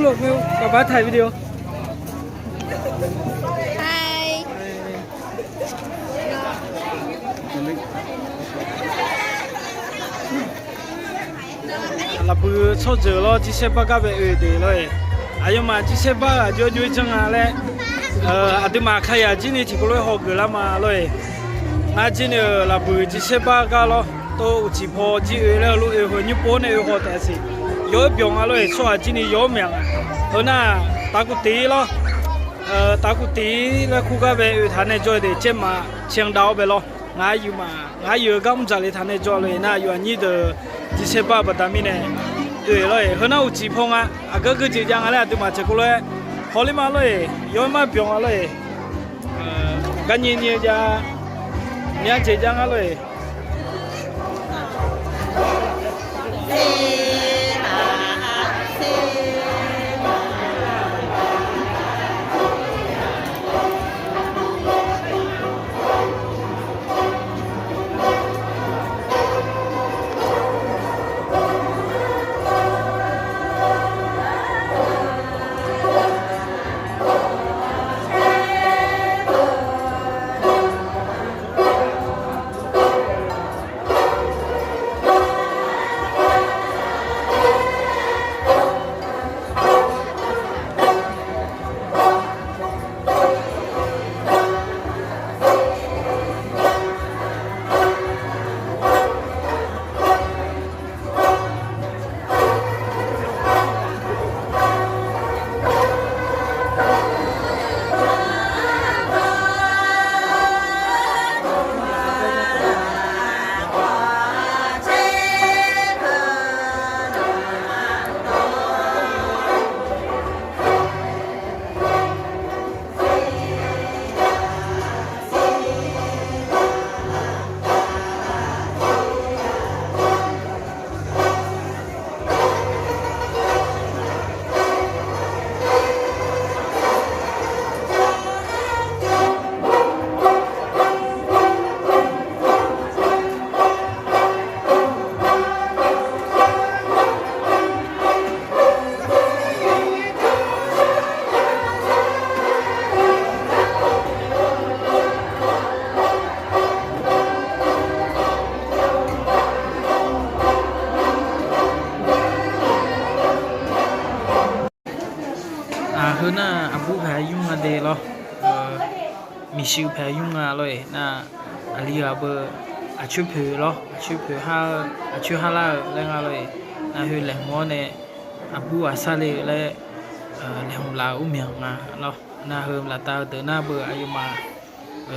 ลูกมิวป๊าป๊าถ่ายวิดีโอเราเบื่อชอบเจอเราที่เชฟบ้าก็ไปเดี๋ยวเลยอายุมาที่เชฟบ้าจะอยู่จังอะไรอาทิตย์มาใครอยากจีนี่ที่กูเลยหอกเลยมาเลยอาจีนี่เราเบื่อที่เชฟบ้าก็เราโตจีพอจีแล้วลูกหัวญี่ปุ่นเนี่ยหัวแต่สิย้อยเปียงอะไรส่วนจีนี่ย้อยเมียงเพราะน่ะตากุตีเราตากุตีแล้วคู่ก็ไปทานในจอยเดี๋ยวเจ้ามาเชียงดาวไปเราง่ายอยู่มาง่ายอยู่ก็มันจะเลยทานในจอยเลยน่ะอยู่อันนี้เดที่เชฟบ้าประดามิเนี่ยเลยเฮ้ยน่าอุจิพงอ่ะก็คือจีจังอะไรตัวมาเจ้ากูเลยพอลิมาเลยย้อยมาเปียงอะไรกันยี่เนี่ยจะเนี่ยจีจังอะไรคือน่ะอับุแพ้ยุ่งอะไรหรอมีชิวแพ้ยุ่งอะไรน่ะอะไรอะเบอร์อาชิวเผือหรออาชิวเผือฮาอาชิวฮาลาเรื่องอะไรน่ะคือแหล่งม้อนเนี่ยอับุอาซาเลและแหล่งลาอุ้มยังมาหรอน่ะคือลาตาเดินหน้าเบอร์อายุมา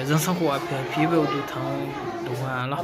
จังสังกัวแพ้พี่เบลดูทางดูมาหรอ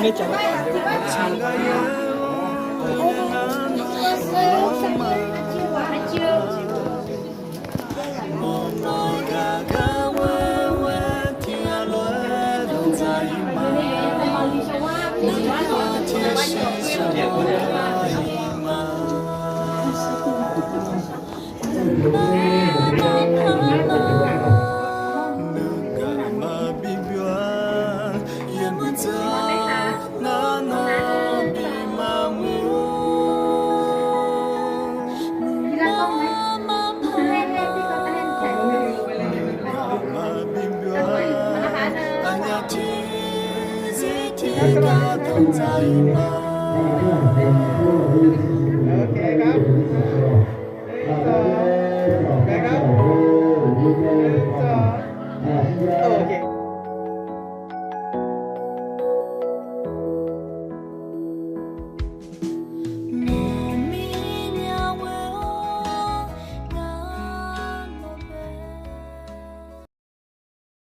ไม่จัโอเคครับ โอเค